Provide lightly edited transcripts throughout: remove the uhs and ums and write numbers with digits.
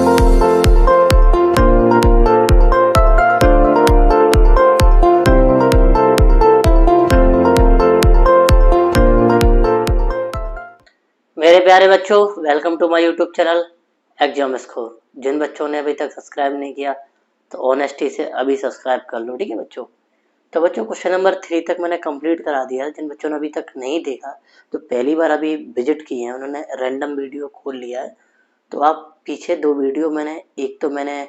मेरे प्यारे बच्चों, welcome to my YouTube channel exam score. जिन बच्चों ने अभी तक सब्सक्राइब नहीं किया तो ऑनेस्टी से अभी सब्सक्राइब कर लो, ठीक है बच्चों। तो बच्चों क्वेश्चन नंबर 3 तक मैंने कंप्लीट करा दिया। जिन बच्चों ने अभी तक नहीं देखा तो पहली बार अभी विजिट किए हैं, उन्होंने रैंडम वीडियो खोल लिया है, तो आप पीछे 2 वीडियो मैंने, एक तो मैंने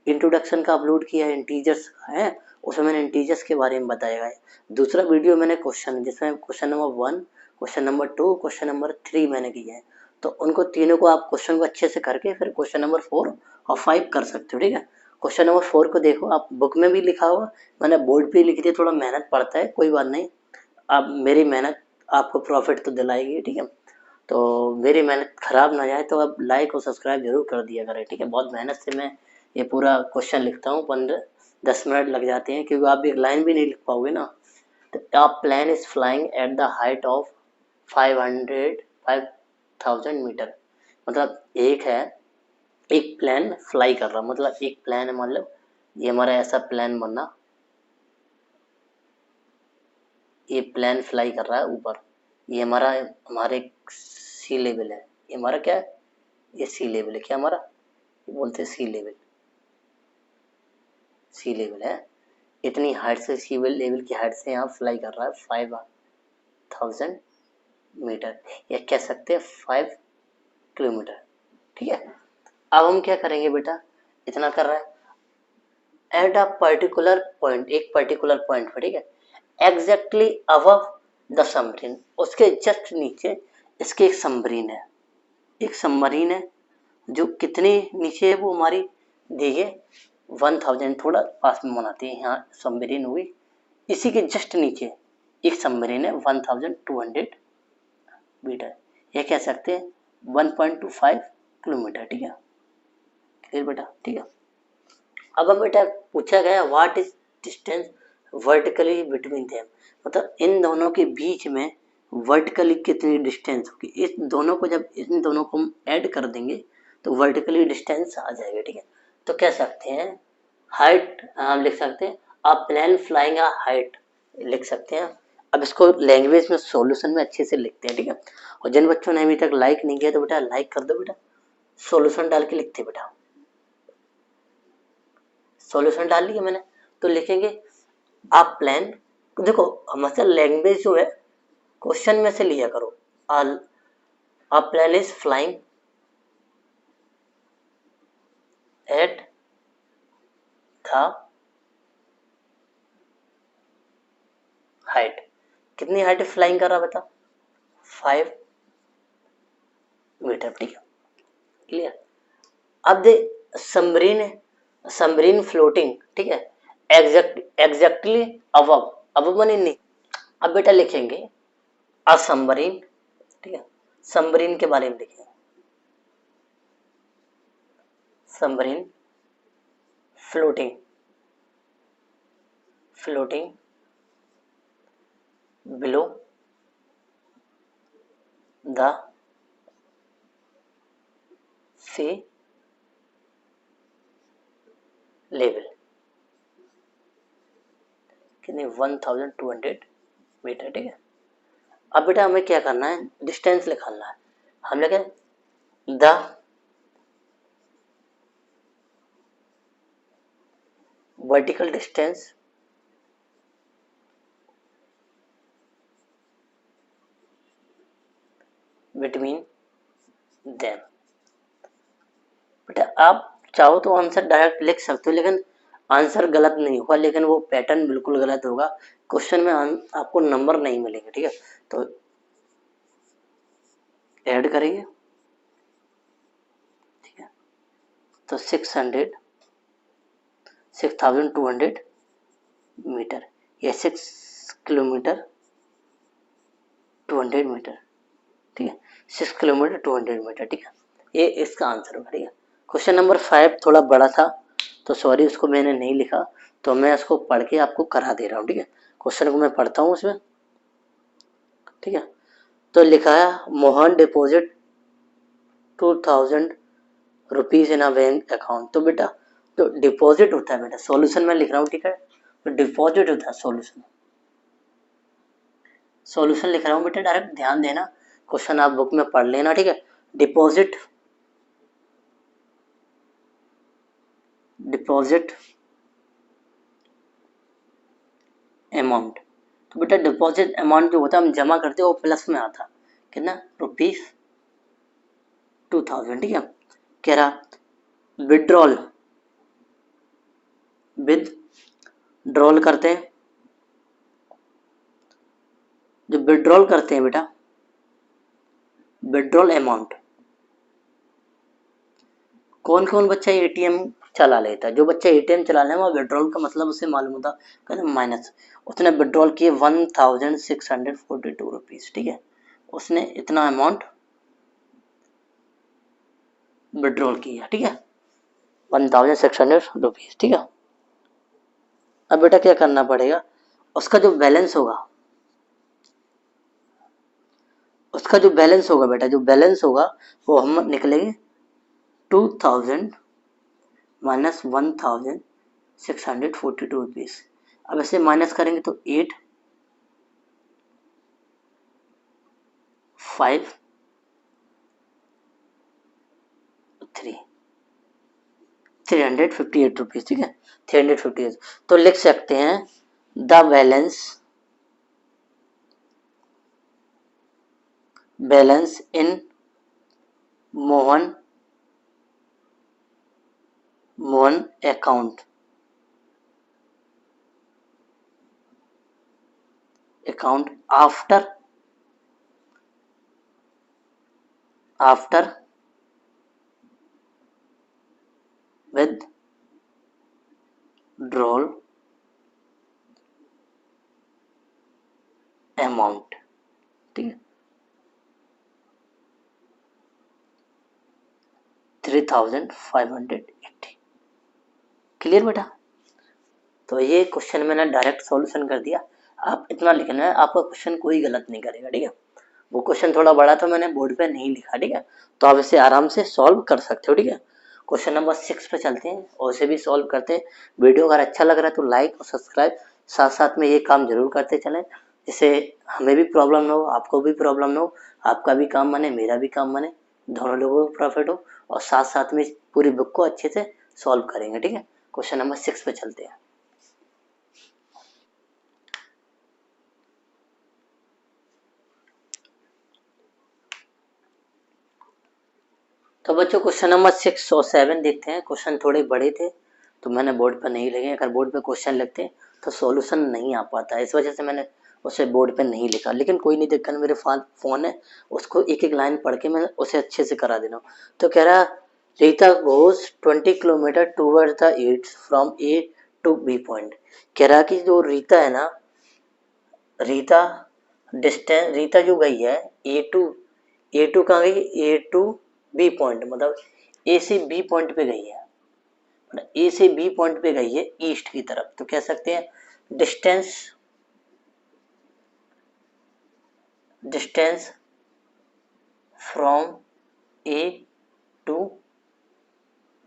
इंट्रोडक्शन का अपलोड किया है, इंटीजर्स का है, उसमें मैंने इंटीजर्स के बारे में बताया है। दूसरा वीडियो मैंने क्वेश्चन, जिसमें question number 1, question number 2, question number 3 मैंने किए हैं। तो उनको तीनों को आप क्वेश्चन को अच्छे से करके फिर क्वेश्चन नंबर 4 और 5 कर सकते हो, ठीक है। क्वेश्चन नंबर 4 को देखो, आप बुक में भी लिखा हुआ, मैंने बोर्ड पे लिख दिया, थोड़ा मेहनत पड़ता है, कोई बात नहीं। आप मेरी मेहनत आपको प्रॉफिट तो दिलाएगी, ठीक है। तो मेरी मेहनत खराब ना जाए तो आप लाइक और सब्सक्राइब जरूर कर दिया करें, ठीक है। बहुत मेहनत से मैं ये पूरा क्वेश्चन लिखता हूँ, 15-10 मिनट लग जाते हैं, क्योंकि आप एक लाइन भी नहीं लिख पाओगे ना। तो आप plane is flying at the height of 5000 metre, मतलब एक प्लेन फ्लाई कर रहा, मतलब एक प्लेन है, मतलब ये हमारा ऐसा प्लेन बनना, ये प्लेन फ्लाई कर रहा है ऊपर, ये हमारे सी लेवल है, ये हमारा क्या है, ये सी लेवल है, क्या हमारा, ये बोलते हैं सी लेवल है। इतनी हाइट से, सी लेवल की हाइट से यहाँ फ्लाई कर रहा है 5000 मीटर, या कह सकते हैं 5 किलोमीटर, ठीक है। अब हम क्या करेंगे बेटा, इतना कर रहा है एट अ पर्टिकुलर पॉइंट, एक पर्टिकुलर पॉइंट पर, ठीक है, एग्जैक्टली अबव द सबमरीन, उसके जस्ट नीचे इसके एक सबमरीन है, जो कितने नीचे है वो हमारी देखिए 1000, थोड़ा पास में बनाते हैं, यहाँ सबमरीन हुई, इसी के जस्ट नीचे एक सबमरीन है 1200 मीटर, ये कह सकते हैं 1.25 किलोमीटर, ठीक है, क्लियर बेटा, ठीक है। अब हम बेटा पूछा गया what is distance vertically between them, मतलब इन दोनों के बीच में वर्टिकली कितनी डिस्टेंस होगी। इस दोनों को, जब इन दोनों को हम ऐड कर देंगे तो वर्टिकली डिस्टेंस आ जाएगा, ठीक है। तो कह सकते हैं हाइट, हम लिख सकते हैं अ प्लेन फ्लाइंग अ हाइट, लिख सकते हैं। अब इसको लैंग्वेज में सॉल्यूशन में अच्छे से लिखते हैं, ठीक है। और जिन बच्चों ने अभी तक लाइक नहीं किया तो बेटा लाइक कर दो बेटा, सॉल्यूशन डाल के लिखते बेटा, सॉल्यूशन डाल लिया मैंने, तो लिखेंगे आप प्लान, देखो हमारा लैंग्वेज जो है क्वेश्चन में से लिया करो, a plane is flying at the height, कितनी हाइट फ्लाइंग कर रहा बता, 5 मीटर, ठीक है, क्लियर। अब दे सबमरीन फ्लोटिंग, ठीक है, एग्जैक्टली अबव मनी नहीं। अब बेटा लिखेंगे अ सबमरीन, ठीक है, सबमरीन के बारे में लिखेंगे, submarine floating below the sea level, कितनी 1200 मीटर, ठीक है। अब बेटा हमें क्या करना है, डिस्टेंस निकालना है। हम लिखे the vertical distance between them. बेटा आप चाहो तो आंसर डायरेक्ट लिख सकते हो, लेकिन आंसर गलत नहीं होगा, लेकिन वो पैटर्न बिल्कुल गलत होगा, क्वेश्चन में आपको नंबर नहीं मिलेंगे, ठीक है। तो ऐड करेंगे, ठीक है, तो 6200 मीटर, या 6 किलोमीटर 200 मीटर, ठीक है, 6 किलोमीटर 200 मीटर, ठीक है, ये इसका आंसर होगा, ठीक है। क्वेश्चन नंबर 5 थोड़ा बड़ा था तो सॉरी, उसको मैंने नहीं लिखा, तो मैं उसको पढ़ के आपको करा दे रहा हूँ, ठीक है। क्वेश्चन को मैं पढ़ता हूँ उसमें, ठीक है। तो लिखा है Mohan deposit 2000 rupees in a bank account. तो बेटा जो डिपॉजिट होता है बेटा, सॉल्यूशन में लिख रहा हूँ, ठीक है, तो डिपॉजिट होता है सॉल्यूशन, सॉल्यूशन लिख रहा हूँ बेटा, डायरेक्ट ध्यान देना, क्वेश्चन आप बुक में पढ़ लेना, ठीक है। डिपॉजिट, डिपॉजिट अमाउंट, तो बेटा डिपॉजिट अमाउंट जो होता है हम जमा करते हैं वो प्लस में आता, कितना, ₹2000, ठीक है। कह रहा विड्रॉल, विदड्रॉल करते हैं, जो विड्रॉल करते हैं बेटा, विड्रॉल अमाउंट, कौन कौन बच्चा एटीएम चला लेता है, जो बच्चा एटीएम चला ले वहाँ विड्रॉल का मतलब उसे मालूम होता, कहते माइनस, उसने विड्रॉल किए 1642 रुपीज, ठीक है, उसने इतना अमाउंट विड्रॉल किया, ठीक है, 1600 रुपीज, ठीक है। अब बेटा क्या करना पड़ेगा, उसका जो बैलेंस होगा, उसका जो बैलेंस होगा बेटा, जो बैलेंस होगा वो हम निकलेंगे 2000 माइनस 1642 रुपीज। अब ऐसे माइनस करेंगे तो 8 5 3 358 रुपीज, ठीक है, 358। तो लिख सकते हैं the balance in Mohan account after withdrawal amount, ठीक है, 3580। क्लियर बेटा। तो ये क्वेश्चन मैंने डायरेक्ट सॉल्यूशन कर दिया। आप इतना लिखना है, आपका क्वेश्चन कोई गलत नहीं करेगा, ठीक है। वो क्वेश्चन थोड़ा बड़ा था, मैंने बोर्ड पे नहीं लिखा, ठीक है, तो आप इसे आराम से सॉल्व कर सकते हो, ठीक है। क्वेश्चन नंबर 6 पे चलते हैं और इसे भी सॉल्व करते हैं। वीडियो अगर अच्छा लग रहा है तो लाइक और सब्सक्राइब साथ साथ में ये काम जरूर करते चलें, जिससे हमें भी प्रॉब्लम ना हो, आपको भी प्रॉब्लम ना हो, आपका भी काम बने, मेरा भी काम बने, दोनों लोगों को प्रॉफिट हो, और साथ साथ में पूरी बुक को अच्छे से सॉल्व करेंगे, ठीक है। क्वेश्चन नंबर 6 पे चलते हैं। तो बच्चों क्वेश्चन नंबर 6 और 7 देखते हैं। क्वेश्चन थोड़े बड़े थे तो मैंने बोर्ड पर नहीं लिखे, अगर बोर्ड पे क्वेश्चन लिखते तो सॉल्यूशन नहीं आ पाता, इस वजह से मैंने उसे बोर्ड पे नहीं लिखा। लेकिन कोई नहीं, दिक्कत, मेरे फोन है, उसको एक एक लाइन पढ़ के मैं उसे अच्छे से करा देना। तो कह रहा Rita goes 20 kilometre toward the east from A to B point. कह रहा कि जो रीता है ना, रीता डिस्टेंस, रीता जो गई है ए टू कहाँ गई, ए टू बी पॉइंट, मतलब ए से बी पॉइंट पे गई है, मतलब ए से बी पॉइंट पे गई है ईस्ट की तरफ। तो कह सकते हैं distance, distance from A to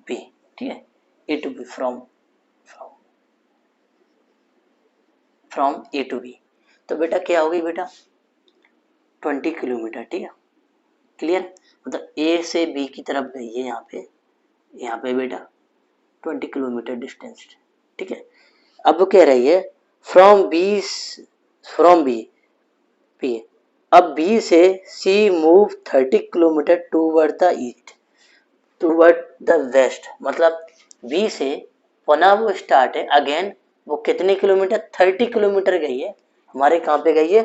B, ठीक है, A to B, from from A to B. तो बेटा क्या होगी बेटा, 20 किलोमीटर, ठीक है, क्लियर, मतलब ए से बी की तरफ गई है, यहाँ पे बेटा 20 किलोमीटर डिस्टेंस, ठीक है। अब वो कह रही है फ्रॉम बी पी, अब बी से C move 30 kilometre toward the east, toward the west, मतलब बी से पुनः वो स्टार्ट है अगेन, वो कितने किलोमीटर, 30 किलोमीटर गई है, हमारे कहाँ पे गई है,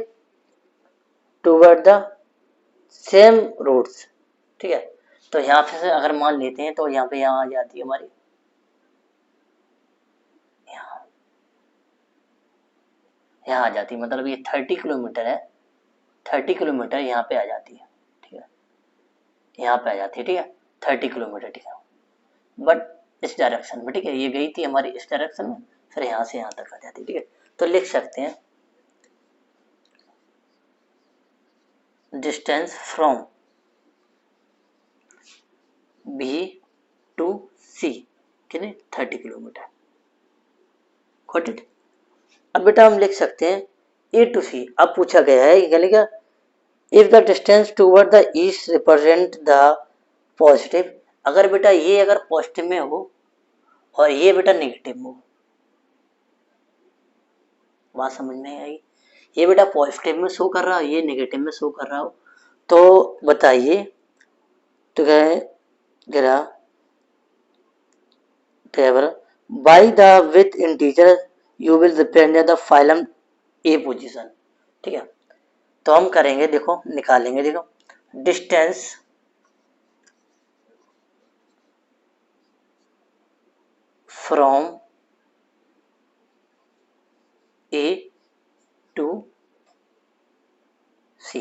टूवर्ड द सेम रोड्स, ठीक है। तो यहाँ पे से अगर मान लेते हैं तो यहाँ पे यहाँ आ जाती है हमारी, यहाँ आ जाती है, मतलब ये 30 किलोमीटर है, 30 किलोमीटर यहाँ पे आ जाती है, ठीक है, यहाँ पे आ जाती है, ठीक है, 30 किलोमीटर, ठीक है, बट इस डायरेक्शन में, ठीक है, ये गई थी हमारी इस डायरेक्शन में, फिर यहाँ से यहाँ तक आ जाती है, ठीक है। तो लिख सकते हैं डिस्टेंस फ्रॉम बी सी कितने 30 किलोमीटर। Got it. अब बेटा हम लिख सकते हैं ए टू सी। अब पूछा गया है क्या लिखा, if the distance toward the east represent the positive. अगर बेटा ये अगर पॉजिटिव में हो और ये बेटा नेगेटिव में हो, बात समझ में आई। ये बेटा पॉजिटिव में शो कर रहा हो, ये नेगेटिव में शो कर रहा हो, तो बताइए तो क्या है गिरा by the with integer you will represent the फाइलम ए पोजीशन। ठीक है, तो हम करेंगे, देखो निकालेंगे, देखो distance from A to C,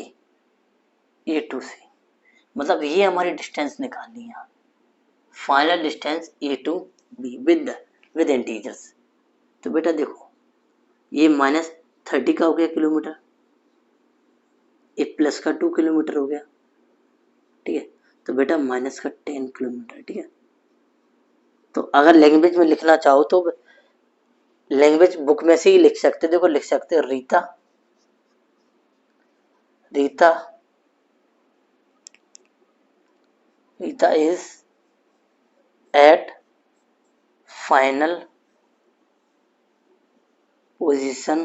A to C मतलब ये हमारी डिस्टेंस निकालनी है, final distance A to B with integers. तो बेटा देखो ये -30 का हो गया किलोमीटर, ये प्लस का 2 किलोमीटर हो गया। ठीक है, तो बेटा माइनस का 10 किलोमीटर। ठीक है, तो अगर लैंग्वेज में लिखना चाहो तो लैंग्वेज बुक में से ही लिख सकते, देखो लिख सकते हो Rita Rita Rita is at final position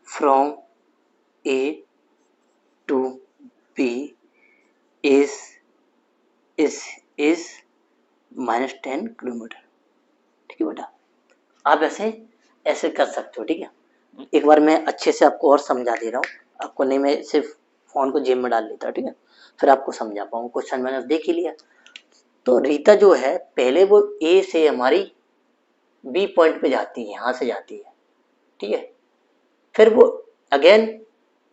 from A to B is -10 kilometre. ठीक है बेटा, आप ऐसे ऐसे कर सकते हो। ठीक है, एक बार मैं अच्छे से आपको और समझा दे रहा हूँ, आपको नहीं, मैं सिर्फ फोन को जेब में डाल लेता। ठीक है, फिर आपको समझा पाऊँ। क्वेश्चन मैंने देख ही लिया। तो रीता जो है पहले वो ए से हमारी बी पॉइंट पे जाती है, यहाँ से जाती है। ठीक है, फिर वो अगेन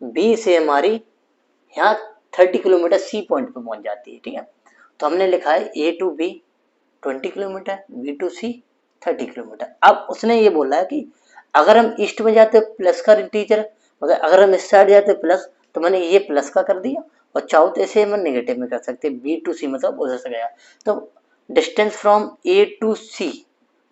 बी से हमारी यहाँ 30 किलोमीटर सी पॉइंट पे पहुंच जाती है। ठीक है, तो हमने लिखा है A to B 20 kilometre, B to C 30 kilometre. अब उसने ये बोला है कि अगर हम ईस्ट में जाते प्लस का टीचर, मगर अगर हम इस साइड जाते प्लस, तो मैंने ये प्लस का कर दिया, और चाहो तो ऐसे हम नेगेटिव में कर सकते, बी टू सी मतलब उधर से गया। तो डिस्टेंस फ्रॉम ए टू सी,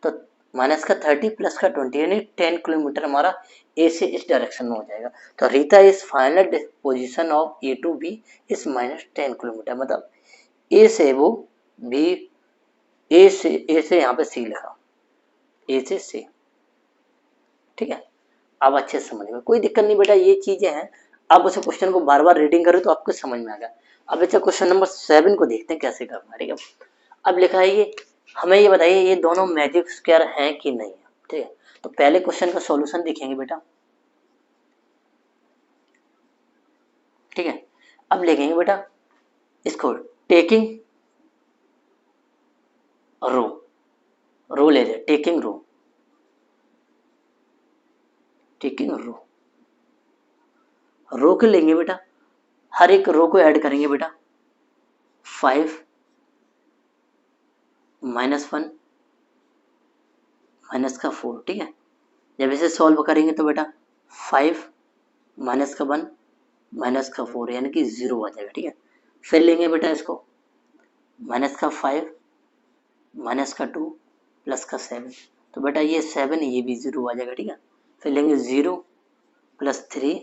तो माइनस का 30 प्लस का 20 यानी 10 किलोमीटर हमारा ए से इस डायरेक्शन में हो जाएगा। तो Rita is final position of A to B is -10 kilometre, मतलब ए से वो बी, ए से यहाँ पे सी लिखा, ए से सी। ठीक है, आप अच्छे से समझ गए, कोई दिक्कत नहीं बेटा, ये चीजें हैं। आप उसे क्वेश्चन को बार बार रीडिंग करें तो आपको समझ में आ गया। अब अच्छा क्वेश्चन नंबर 7 को देखते हैं कैसे करना है। ठीक है, अब लिखा है ये, हमें ये बताइए ये दोनों मैजिक स्क्वायर हैं कि नहीं है। ठीक है, तो पहले क्वेश्चन का सॉल्यूशन देखेंगे बेटा। ठीक है, अब लिखेंगे बेटा इसको टेकिंग रो, रो ले जाए, टेकिंग रो, टेकिंग रो के लेंगे बेटा, हर एक रो को ऐड करेंगे बेटा, 5 -1 माइनस का 4। ठीक है, जब इसे सॉल्व करेंगे तो बेटा 5 माइनस का 1 माइनस का 4 यानी कि 0 आ जाएगा। ठीक है, फिर लेंगे बेटा इसको माइनस का 5 माइनस का 2 प्लस का 7, तो बेटा ये 7 ये भी 0 आ जाएगा। ठीक है, फिर लेंगे 0 प्लस 3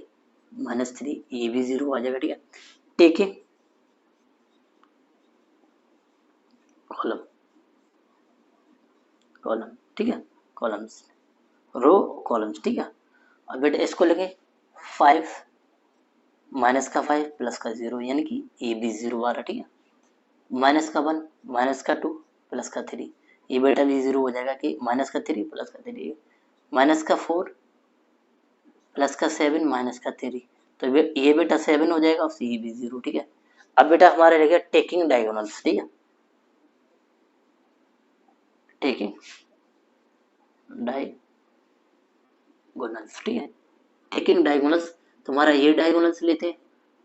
-3 ये भी 0 आ जाएगा। ठीक है, टेकिंग कॉलम कॉलम। ठीक है, कॉलम्स रो कॉलम्स। ठीक है, अब बेटा इसको लेंगे 5 माइनस का 5 प्लस का 0 यानी कि ये भी 0 आ रहा। ठीक है, माइनस का 1 माइनस का 2 प्लस का 3 ये बेटा भी 0 हो जाएगा कि माइनस का 3 प्लस का 3 माइनस का 4 प्लस का 7 माइनस का 3, तो ये बेटा 7 हो जाएगा और ये भी 0। ठीक है, अब बेटा हमारे रह गया टेकिंग डायगोनल्स। ठीक है, टेकिंग डायगोनल्स। ठीक है, टेकिंग डायगोनल्स तुम्हारा ये डायगोनल्स लेते हैं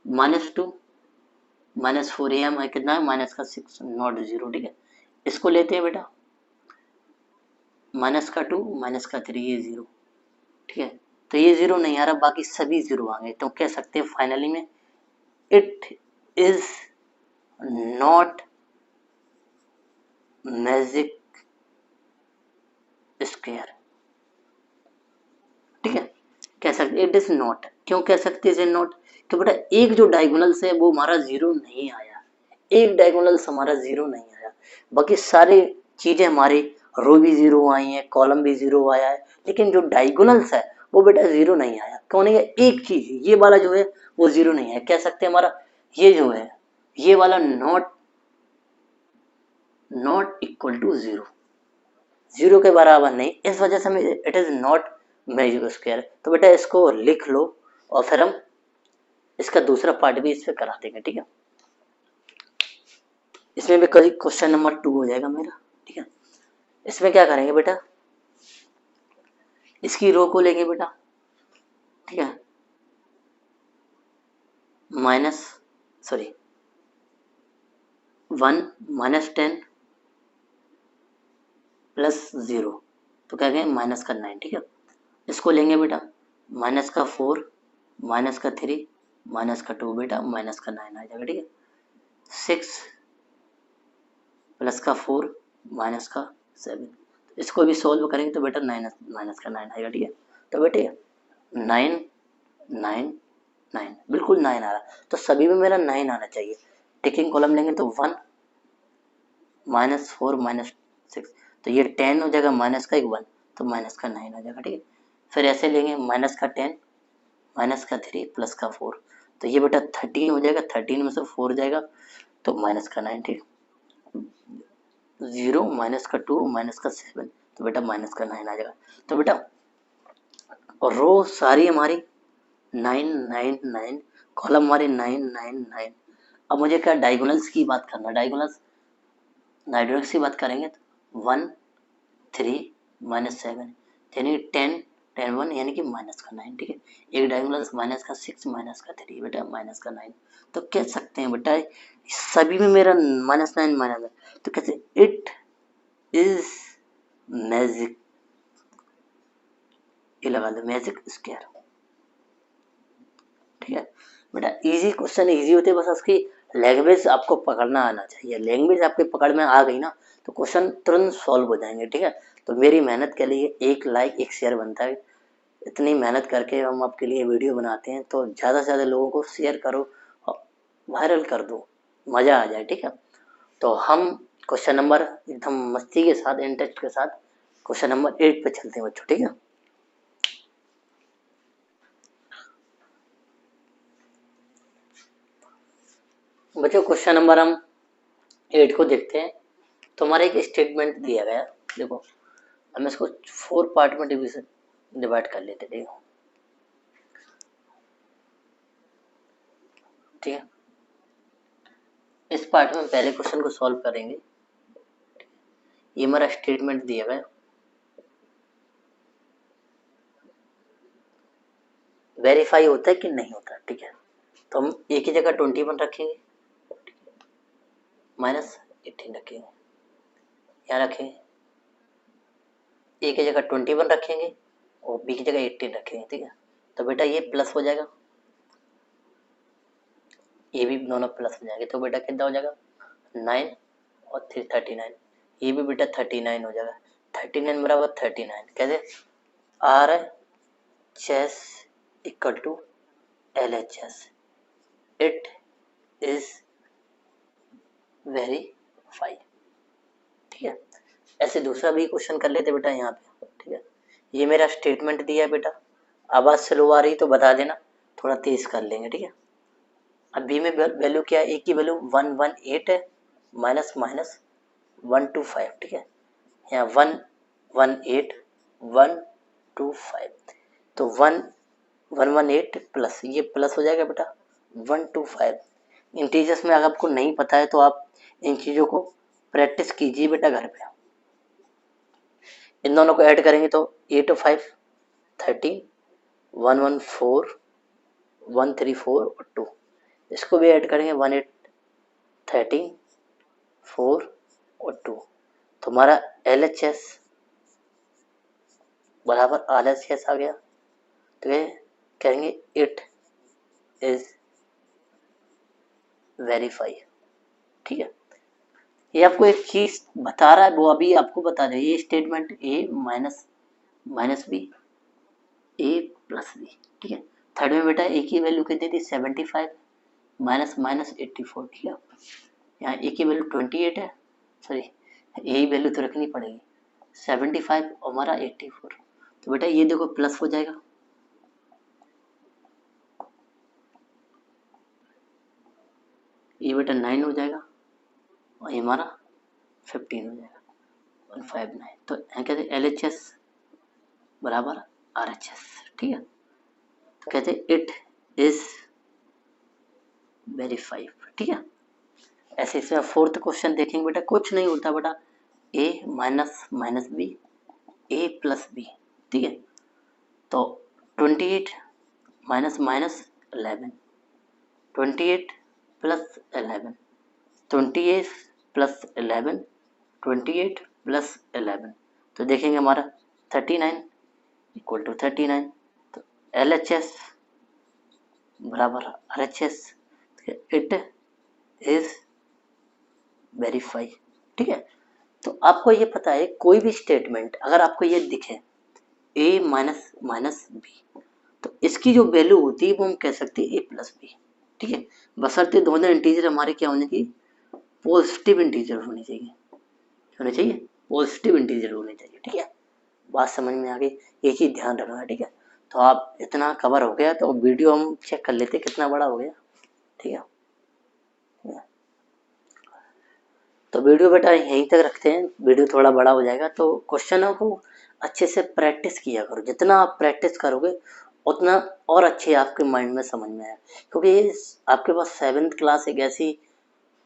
-2 -4 ये हमारा कितना है माइनस का 6 नॉट 0। ठीक है, इसको लेते हैं बेटा माइनस का 2 माइनस का 3 ये 0। ठीक है, तो ये 0 नहीं आ रहा, बाकी सभी 0 आ गए, तो कह सकते हैं फाइनली में it is not magic square, ठीक है। कह सकते इट इज नॉट, क्यों कह सकते इज नॉट, तो बेटा एक जो डायगोनल्स है वो हमारा जीरो नहीं आया, एक डायगोनल्स हमारा जीरो नहीं आया, बाकी सारी चीजें हमारी रो भी जीरो आई है, कॉलम भी जीरो आया है, लेकिन जो डायगोनल्स है वो बेटा जीरो नहीं आया। कौन है, एक चीज ये वाला जो है वो जीरो नहीं है, कह सकते हैं हमारा ये जो है ये वाला not equal to zero, zero के बराबर नहीं, इस वजह से हमें it is not magic square. तो बेटा इसको लिख लो और फिर हम इसका दूसरा पार्ट भी इस पे करा देंगे, ठीक है। इसमें भी कभी क्वेश्चन नंबर 2 हो जाएगा मेरा, ठीक है। इसमें क्या करेंगे बेटा, इसकी रो को लेंगे बेटा, ठीक है, माइनस सॉरी 1 -10 प्लस 0, तो क्या कहें माइनस का 9, ठीक है। इसको लेंगे बेटा माइनस का 4 माइनस का 3 माइनस का 2 बेटा माइनस का 9 आ जाएगा, ठीक है। 6 प्लस का 4 माइनस का 7, इसको भी सॉल्व करेंगे तो बेटा माइनस का 9 आएगा, ठीक है। तो बेटे 9 9 9 बिल्कुल 9 आ रहा, तो सभी में मेरा 9 आना चाहिए। टिकिंग कॉलम लेंगे तो 1 -4 -6, तो ये 10 हो जाएगा, माइनस का एक 1, तो माइनस का 9 हो जाएगा, ठीक है। फिर ऐसे लेंगे माइनस का 10 माइनस का 3 प्लस का 4, तो ये बेटा 13 हो जाएगा, 13 में से 4 जाएगा तो माइनस का 9, ठीक है। 0 माइनस का 2 माइनस का 7, तो बेटा माइनस का 9 आ जाएगा। तो बेटा रो सारी हमारी 9 9 9, कॉलम हमारी 9 9 9। अब मुझे क्या डायगोनल्स की बात करना, डायगोनल्स की बात करेंगे तो 1 3 -7 यानी 10 10 1 यानी कि माइनस का 9, ठीक है। एक डायगोनल्स माइनस का 6 माइनस का 3 बेटा माइनस का 9, तो कह सकते हैं बेटा सभी में मेरा -9 माइनस, तो कहते इट इज मैजिक, ये लगा दो मैजिक स्क्वायर, ठीक है। बेटा इजी क्वेश्चन इजी होते हैं, बस उसकी लैंग्वेज आपको पकड़ना आना चाहिए, लैंग्वेज आपके पकड़ में आ गई ना तो क्वेश्चन तुरंत सॉल्व हो जाएंगे, ठीक है। तो मेरी मेहनत के लिए एक लाइक एक शेयर बनता है, इतनी मेहनत करके हम आपके लिए वीडियो बनाते हैं, तो ज़्यादा से ज़्यादा लोगों को शेयर करो और वायरल कर दो, मज़ा आ जाए, ठीक है। तो हम क्वेश्चन नंबर एकदम मस्ती के साथ इंटरेस्ट के साथ क्वेश्चन नंबर 8 पे चलते हैं बच्चों, ठीक है। बच्चों क्वेश्चन नंबर हम 8 को देखते हैं। तो हमारा एक स्टेटमेंट दिया गया, देखो हम इसको 4 पार्ट में डिवाइड कर लेते, देखो ठीक है। इस पार्ट में पहले क्वेश्चन को सॉल्व करेंगे, ये हमारा स्टेटमेंट दिया गया, वेरीफाई होता है कि नहीं होता, ठीक है। तो हम एक ही जगह 21 रखेंगे, -18 रखेंगे, यहाँ रखेंगे, ए की जगह 21 रखेंगे और बी की जगह 18 रखेंगे, ठीक है। तो बेटा ये प्लस हो जाएगा, ये भी दोनों प्लस हो जाएंगे, तो बेटा कितना हो जाएगा 9 और 3 39, ये भी बेटा 39 हो जाएगा, 39 बराबर 39, कैसे R H equal to LHS, it is verify, ठीक है। ऐसे दूसरा भी क्वेश्चन कर लेते बेटा यहाँ पे, ठीक है। ये मेरा स्टेटमेंट दिया है बेटा, आवाज स्लो आ रही तो बता देना, थोड़ा तेज कर लेंगे, ठीक है। अब बी में वैल्यू क्या है, ए की वैल्यू 118 है, माइनस माइनस 125, ठीक है। यहाँ 118 125, तो 118 प्लस ये प्लस हो जाएगा बेटा 125। इंटीजर्स में अगर आपको नहीं पता है तो आप इन चीज़ों को प्रैक्टिस कीजिए बेटा घर पे। इन दोनों को ऐड करेंगे तो 8 और 5 13 114 134 और 2, इसको भी ऐड करेंगे 18 13 4 और 2, तो हमारा LHS बराबर RHS आ गया, तो ये कहेंगे इट इज वेरीफाई, ठीक है। ये आपको एक चीज बता रहा है, वो अभी आपको बता दे, ये statement A minus minus B A plus B, ठीक है। थर्ड में बेटा ए की वैल्यू कितनी थी 75 माइनस माइनस 84, ठीक है। यहाँ ए की वैल्यू 28 है, सॉरी ए वैल्यू तो रखनी पड़ेगी 75 और हमारा 84, तो बेटा ये देखो प्लस हो जाएगा, ये बेटा 9 हो जाएगा और ये हमारा 15 हो जाएगा 159। तो यहाँ कहते हैं LHS बराबर RHS, ठीक है। तो कहते हैं इट इज वेरीफाइड, ठीक है। ऐसे इसमें फोर्थ क्वेश्चन देखेंगे बेटा, कुछ नहीं होता बेटा, ए minus minus B A plus B, ठीक है। तो 28 minus minus 11, 28 plus 11, 28 plus 11, 28 plus 11, तो देखेंगे हमारा 39 इक्वल टू 39। तो LHS बराबर RHS, इट इज वेरीफाई, ठीक है। तो आपको ये पता है कोई भी स्टेटमेंट अगर आपको ये दिखे ए माइनस माइनस बी, तो इसकी जो वैल्यू होती है वो हम कह सकते हैं ए प्लस बी, ठीक है। बशर्ते दोनों इंटीजर हमारे क्या होने की, पॉजिटिव इंटीजर होने चाहिए पॉजिटिव इंटीजर होने चाहिए, ठीक है। बात समझ में आ गई, एक ही ध्यान रखना, ठीक है। तो आप इतना कवर हो गया, तो वीडियो हम चेक कर लेते कितना बड़ा हो गया, ठीक है। तो वीडियो बेटा यहीं तक रखते हैं, वीडियो थोड़ा बड़ा हो जाएगा, तो क्वेश्चनों को अच्छे से प्रैक्टिस किया करो, जितना आप प्रैक्टिस करोगे उतना और अच्छे आपके माइंड में समझ में आए, क्योंकि आपके पास 7th क्लास एक ऐसी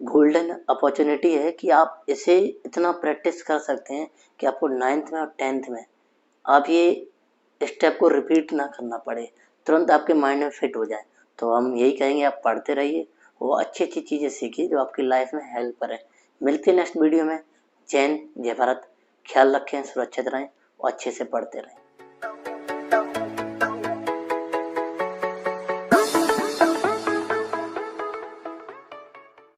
गोल्डन अपॉर्चुनिटी है कि आप इसे इतना प्रैक्टिस कर सकते हैं कि आपको 9th में और 10th में आप ये स्टेप को रिपीट ना करना पड़े, तुरंत आपके माइंड में फिट हो जाए। तो हम यही कहेंगे आप पढ़ते रहिए, वो अच्छी अच्छी चीज़ें सीखिए जो आपकी लाइफ में हेल्प करें। मिलते हैं नेक्स्ट वीडियो में। जय हिंद, जय भारत, ख्याल रखें, सुरक्षित रहें और अच्छे से पढ़ते रहें।